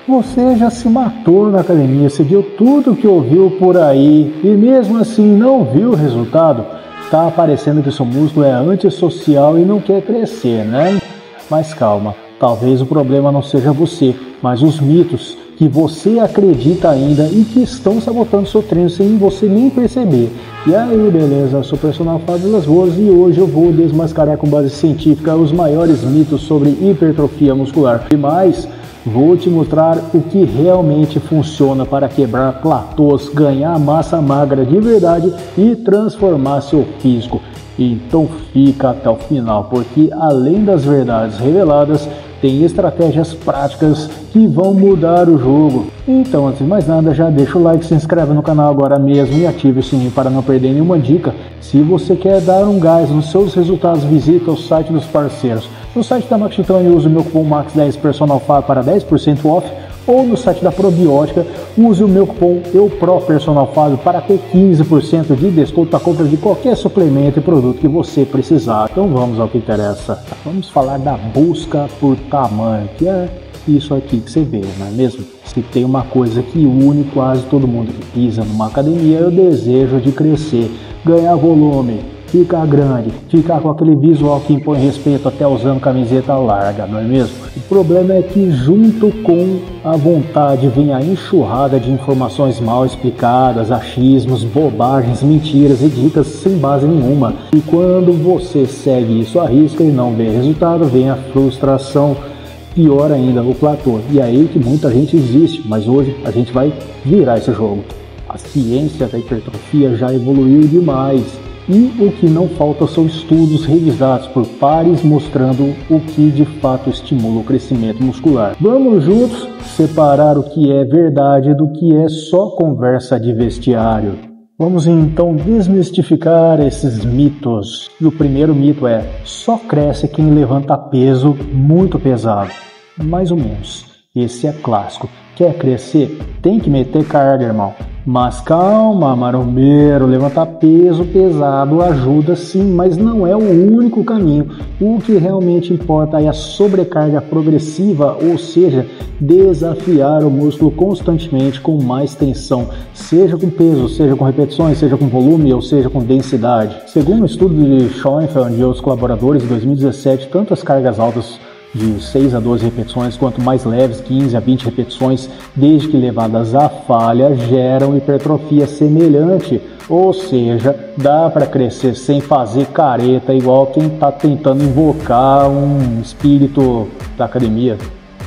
Você já se matou na academia, seguiu tudo que ouviu por aí e mesmo assim não viu o resultado? Tá parecendo que seu músculo é antissocial e não quer crescer, né? Mas calma, talvez o problema não seja você, mas os mitos que você acredita ainda e que estão sabotando seu treino sem você nem perceber. E aí, beleza? Eu sou o personal Fábio Vilas Boas e hoje eu vou desmascarar com base científica os maiores mitos sobre hipertrofia muscular. E mais, vou te mostrar o que realmente funciona para quebrar platôs, ganhar massa magra de verdade e transformar seu físico. Então fica até o final, porque além das verdades reveladas, tem estratégias práticas que vão mudar o jogo. Então, antes de mais nada, já deixa o like, se inscreve no canal agora mesmo e ative o sininho para não perder nenhuma dica. Se você quer dar um gás nos seus resultados, visita o site dos parceiros. No site da Max Titânio, use o meu cupom MAX10 PersonalFábio para 10% off, ou no site da Probiótica, use o meu cupom EUPROPersonalFábio para ter 15% de desconto na compra de qualquer suplemento e produto que você precisar. Então vamos ao que interessa. Vamos falar da busca por tamanho, que é isso aqui que você vê, não é mesmo? Se tem uma coisa que une quase todo mundo que pisa numa academia, é o desejo de crescer, ganhar volume, ficar grande, ficar com aquele visual que impõe respeito até usando camiseta larga, não é mesmo? O problema é que junto com a vontade vem a enxurrada de informações mal explicadas, achismos, bobagens, mentiras e dicas sem base nenhuma. E quando você segue isso à risca e não vê resultado, vem a frustração, pior ainda, o platô. E aí que muita gente existe, mas hoje a gente vai virar esse jogo. A ciência da hipertrofia já evoluiu demais. E o que não falta são estudos revisados por pares mostrando o que de fato estimula o crescimento muscular. Vamos juntos separar o que é verdade do que é só conversa de vestiário. Vamos então desmistificar esses mitos. O primeiro mito é: só cresce quem levanta peso muito pesado. Mais ou menos. Esse é clássico. Quer crescer? Tem que meter carga, irmão. Mas calma, marombeiro, levantar peso pesado ajuda sim, mas não é o único caminho. O que realmente importa é a sobrecarga progressiva, ou seja, desafiar o músculo constantemente com mais tensão, seja com peso, seja com repetições, seja com volume ou seja com densidade. Segundo um estudo de Schoenfeld e outros colaboradores em 2017, tanto as cargas altas de 6 a 12 repetições, quanto mais leves, 15 a 20 repetições, desde que levadas à falha, geram hipertrofia semelhante. Ou seja, dá para crescer sem fazer careta, igual quem está tentando invocar um espírito da academia.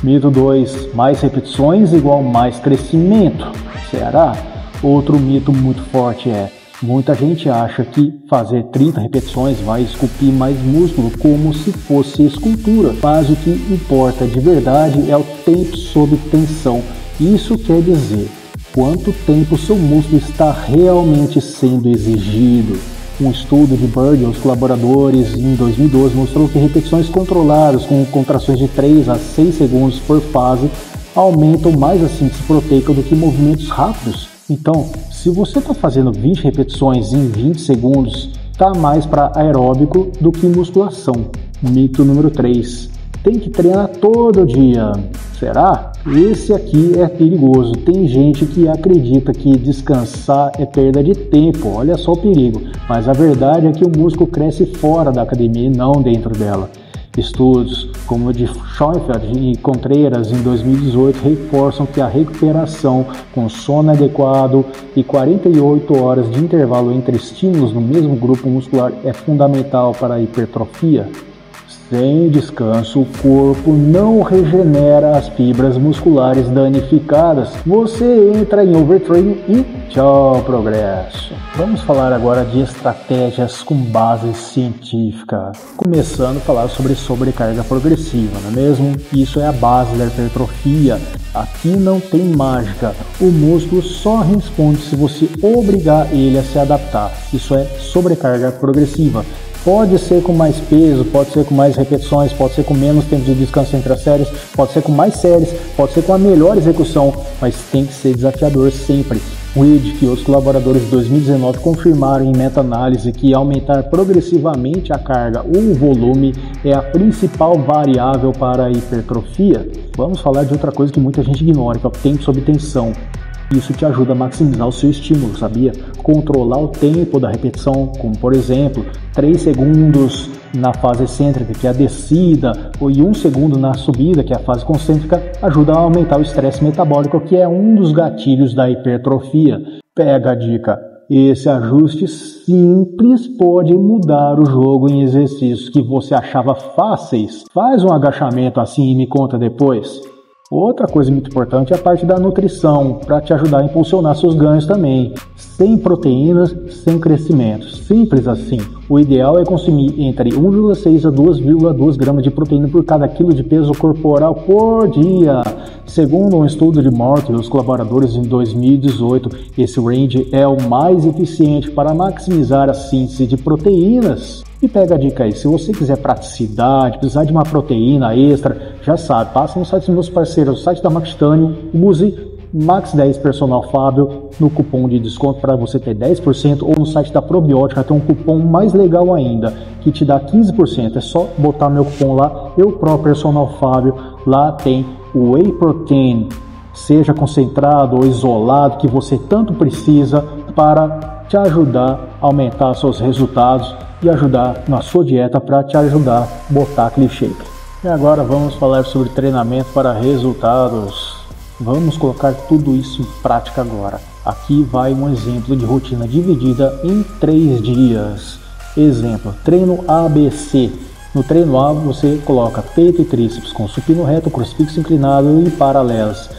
Mito 2, mais repetições igual mais crescimento. Será? Outro mito muito forte é: muita gente acha que fazer 30 repetições vai esculpir mais músculo, como se fosse escultura. Mas o que importa de verdade é o tempo sob tensão. Isso quer dizer quanto tempo seu músculo está realmente sendo exigido. Um estudo de Bird e os colaboradores em 2012 mostrou que repetições controladas com contrações de 3 a 6 segundos por fase aumentam mais a síntese proteica do que movimentos rápidos. Então, se você está fazendo 20 repetições em 20 segundos, está mais para aeróbico do que musculação. Mito número 3. Tem que treinar todo dia. Será? Esse aqui é perigoso. Tem gente que acredita que descansar é perda de tempo. Olha só o perigo. Mas a verdade é que o músculo cresce fora da academia e não dentro dela. Estudos como o de Schoenfeld e Contreras em 2018 reforçam que a recuperação com sono adequado e 48 horas de intervalo entre estímulos no mesmo grupo muscular é fundamental para a hipertrofia. Sem descanso, o corpo não regenera as fibras musculares danificadas. Você entra em overtraining e tchau, progresso. Vamos falar agora de estratégias com base científica. Começando a falar sobre sobrecarga progressiva, não é mesmo? Isso é a base da hipertrofia. Aqui não tem mágica. O músculo só responde se você obrigar ele a se adaptar. Isso é sobrecarga progressiva. Pode ser com mais peso, pode ser com mais repetições, pode ser com menos tempo de descanso entre as séries, pode ser com mais séries, pode ser com a melhor execução, mas tem que ser desafiador sempre. Reed e outros colaboradores de 2019 confirmaram em meta-análise que aumentar progressivamente a carga ou o volume é a principal variável para a hipertrofia. Vamos falar de outra coisa que muita gente ignora, que é o tempo sob tensão. Isso te ajuda a maximizar o seu estímulo, sabia? Controlar o tempo da repetição, como por exemplo, 3 segundos na fase excêntrica, que é a descida, e 1 segundo na subida, que é a fase concêntrica, ajuda a aumentar o estresse metabólico, que é um dos gatilhos da hipertrofia. Pega a dica! Esse ajuste simples pode mudar o jogo em exercícios que você achava fáceis. Faz um agachamento assim e me conta depois. Outra coisa muito importante é a parte da nutrição, para te ajudar a impulsionar seus ganhos também. Sem proteínas, sem crescimento. Simples assim. O ideal é consumir entre 1,6 a 2,2 gramas de proteína por cada quilo de peso corporal por dia. Segundo um estudo de Morton e os colaboradores em 2018, esse range é o mais eficiente para maximizar a síntese de proteínas. E pega a dica aí, se você quiser praticidade, precisar de uma proteína extra, já sabe, passa no site dos meus parceiros, o site da Max Titanium, use Max10 Personal Fábio no cupom de desconto para você ter 10%, ou no site da Probiótica tem um cupom mais legal ainda, que te dá 15%, é só botar meu cupom lá, Personal Fábio, lá tem o Whey Protein, seja concentrado ou isolado, que você tanto precisa para te ajudar a aumentar seus resultados e ajudar na sua dieta para te ajudar a botar aquele shape. E agora vamos falar sobre treinamento para resultados. Vamos colocar tudo isso em prática agora. Aqui vai um exemplo de rotina dividida em 3 dias. Exemplo, treino ABC. No treino A você coloca peito e tríceps com supino reto, crucifixo inclinado e paralelas.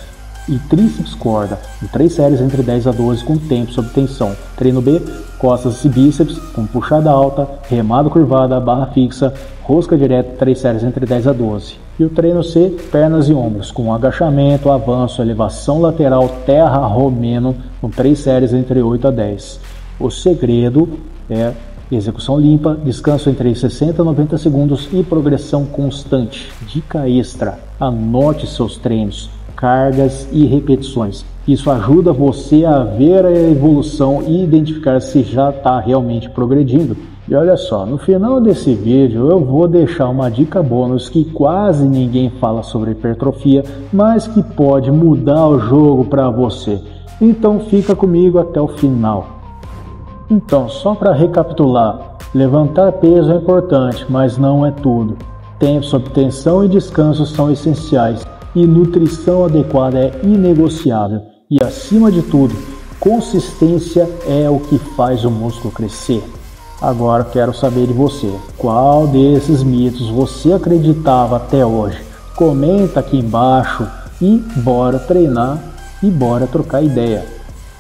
E tríceps corda, em 3 séries entre 10 a 12 com tempo sob tensão. Treino B, costas e bíceps com puxada alta, remada curvada, barra fixa, rosca direta, 3 séries entre 10 a 12. E o treino C, pernas e ombros, com agachamento, avanço, elevação lateral, terra romeno, com 3 séries entre 8 a 10. O segredo é execução limpa, descanso entre 60 a 90 segundos e progressão constante. Dica extra, anote seus treinos, cargas e repetições. Isso ajuda você a ver a evolução e identificar se já está realmente progredindo. E olha só, no final desse vídeo eu vou deixar uma dica bônus que quase ninguém fala sobre hipertrofia, mas que pode mudar o jogo para você. Então fica comigo até o final. Então, só para recapitular, levantar peso é importante, mas não é tudo. Tempo sob tensão e descanso são essenciais. E nutrição adequada é inegociável. E acima de tudo, consistência é o que faz o músculo crescer. Agora quero saber de você, qual desses mitos você acreditava até hoje? Comenta aqui embaixo e bora treinar e bora trocar ideia.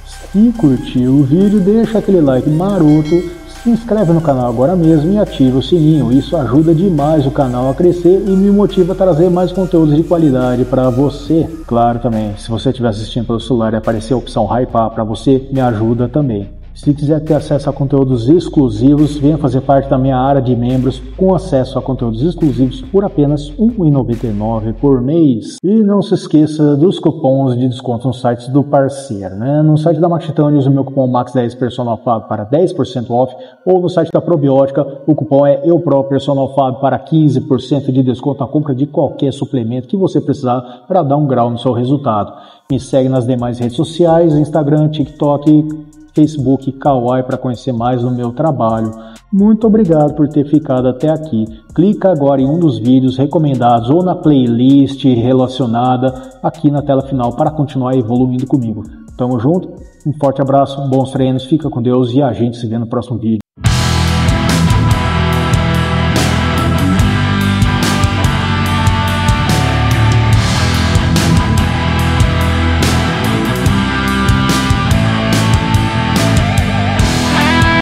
Se curtiu o vídeo, deixa aquele like maroto. Se inscreve no canal agora mesmo e ativa o sininho, isso ajuda demais o canal a crescer e me motiva a trazer mais conteúdos de qualidade para você. Claro também, se você estiver assistindo pelo celular e aparecer a opção hypar para você, me ajuda também. Se quiser ter acesso a conteúdos exclusivos, venha fazer parte da minha área de membros com acesso a conteúdos exclusivos por apenas R$ 1,99 por mês. E não se esqueça dos cupons de desconto nos sites do parceiro, né? No site da Max Titanium, use o meu cupom MAX10 Personal Fábio para 10% off, ou no site da Probiótica, o cupom é Personal Fábio para 15% de desconto na compra de qualquer suplemento que você precisar para dar um grau no seu resultado. Me segue nas demais redes sociais, Instagram, TikTok, Facebook, Kawaii para conhecer mais do meu trabalho. Muito obrigado por ter ficado até aqui. Clica agora em um dos vídeos recomendados ou na playlist relacionada aqui na tela final para continuar evoluindo comigo. Tamo junto, um forte abraço, bons treinos, fica com Deus e a gente se vê no próximo vídeo.